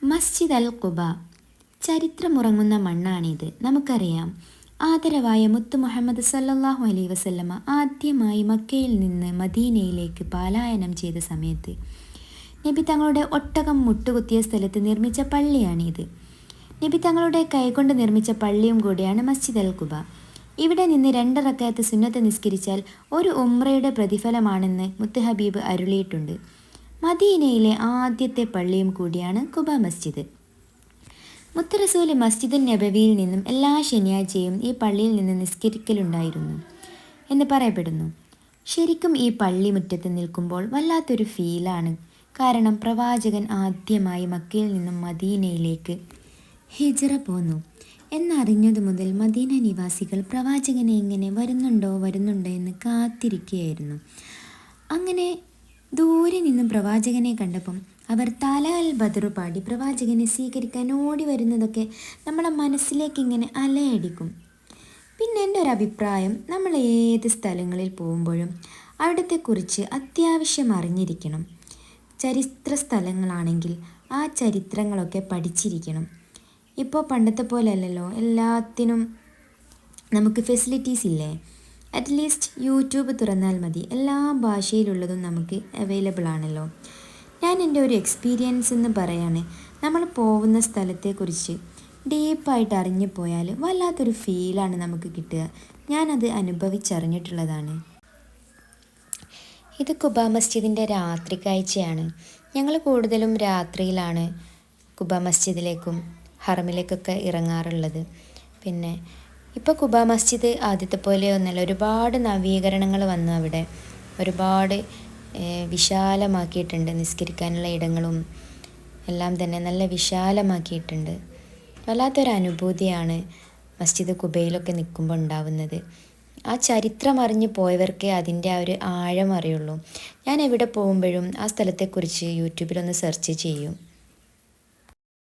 മസ്ജിദ് അൽ ഖുബ ചരിത്രമുറങ്ങുന്ന മണ്ണാണിത്. നമുക്കറിയാം, ആദരവായ മുത്തു മുഹമ്മദ് സല്ലല്ലാഹു അലൈഹി വസല്ലമ ആദ്യമായി മക്കയിൽ നിന്ന് മദീനയിലേക്ക് പലായനം ചെയ്ത സമയത്ത് നബി തങ്ങളുടെ ഒട്ടകം മുട്ടുകുത്തിയ സ്ഥലത്ത് നിർമ്മിച്ച പള്ളിയാണിത്. നബി തങ്ങളുടെ കൈകൊണ്ട് നിർമ്മിച്ച പള്ളിയും കൂടിയാണ് മസ്ജിദ് അൽ ഖുബ. ഇവിടെ നിന്ന് 2 റക്അത്ത് സുന്നത്ത് നിസ്കരിച്ചാൽ ഒരു ഉംറയുടെ പ്രതിഫലമാണെന്ന് മുത്ത് ഹബീബ് അരുളിയിട്ടുണ്ട്. മദീനയിലെ ആദ്യത്തെ പള്ളിയും കൂടിയാണ് ഖുബ മസ്ജിദ്. മുത്ത് റസൂൽ മസ്ജിദുൻ നബവിയിൽ നിന്നും എല്ലാ ശനിയാഴ്ചയും ഈ പള്ളിയിൽ നിന്ന് നിസ്കരിക്കലുണ്ടായിരുന്നു എന്ന് പറയപ്പെടുന്നു. ശരിക്കും ഈ പള്ളി മുറ്റത്ത് നിൽക്കുമ്പോൾ വല്ലാത്തൊരു ഫീലാണ്. കാരണം പ്രവാചകൻ ആദ്യമായി മക്കയിൽ നിന്നും മദീനയിലേക്ക് ഹിജ്റ പോന്നു എന്നറിഞ്ഞതു മുതൽ മദീന നിവാസികൾ പ്രവാചകനെ എങ്ങനെ വരുന്നുണ്ടോ എന്ന് കാത്തിരിക്കുകയായിരുന്നു. അങ്ങനെ ദൂരെ നിന്നും പ്രവാചകനെ കണ്ടപ്പം അവർ താലാൽ ബദറു പാടി പ്രവാചകനെ സ്വീകരിക്കാൻ ഓടി വരുന്നതൊക്കെ നമ്മളെ മനസ്സിലേക്ക് ഇങ്ങനെ അലയടിക്കും. പിന്നെ എൻ്റെ ഒരു അഭിപ്രായം, നമ്മൾ ഏത് സ്ഥലങ്ങളിൽ പോകുമ്പോഴും അവിടത്തെക്കുറിച്ച് അത്യാവശ്യം അറിഞ്ഞിരിക്കണം. ചരിത്ര സ്ഥലങ്ങളാണെങ്കിൽ ആ ചരിത്രങ്ങളൊക്കെ പഠിച്ചിരിക്കണം. ഇപ്പോൾ പണ്ടത്തെ പോലെ അല്ലല്ലോ, എല്ലാത്തിനും നമുക്ക് ഫെസിലിറ്റീസ് ഇല്ലേ. അറ്റ്ലീസ്റ്റ് യൂട്യൂബ് തുറന്നാൽ മതി, എല്ലാ ഭാഷയിലുള്ളതും നമുക്ക് അവൈലബിൾ ആണല്ലോ. ഞാൻ എൻ്റെ ഒരു എക്സ്പീരിയൻസ് എന്ന് പറയാണ്, നമ്മൾ പോകുന്ന സ്ഥലത്തെക്കുറിച്ച് ഡീപ്പായിട്ട് അറിഞ്ഞു പോയാൽ വല്ലാത്തൊരു ഫീലാണ് നമുക്ക് കിട്ടുക. ഞാനത് അനുഭവിച്ചറിഞ്ഞിട്ടുള്ളതാണ്. ഇത് ഖുബ മസ്ജിദിൻ്റെ രാത്രി കാഴ്ചയാണ്. ഞങ്ങൾ കൂടുതലും രാത്രിയിലാണ് ഖുബ മസ്ജിദിലേക്കും ഹറമിലേക്കൊക്കെ ഇറങ്ങാറുള്ളത്. പിന്നെ ഇപ്പോൾ ഖുബ മസ്ജിദ് ആദ്യത്തെ പോലെ ഒന്നല്ല, ഒരുപാട് നവീകരണങ്ങൾ വന്നു. അവിടെ ഒരുപാട് വിശാലമാക്കിയിട്ടുണ്ട്. നിസ്കരിക്കാനുള്ള ഇടങ്ങളും എല്ലാം തന്നെ നല്ല വിശാലമാക്കിയിട്ടുണ്ട്. വല്ലാത്തൊരു അനുഭൂതിയാണ് മസ്ജിദ് ഖുബയിലൊക്കെ നിൽക്കുമ്പോൾ ഉണ്ടാവുന്നത്. ആ ചരിത്രം അറിഞ്ഞു പോയവർക്കേ അതിൻ്റെ ആ ഒരു ആഴം അറിയുള്ളൂ. ഞാൻ എവിടെ പോകുമ്പോഴും ആ സ്ഥലത്തെക്കുറിച്ച് യൂട്യൂബിലൊന്ന് സെർച്ച് ചെയ്യും.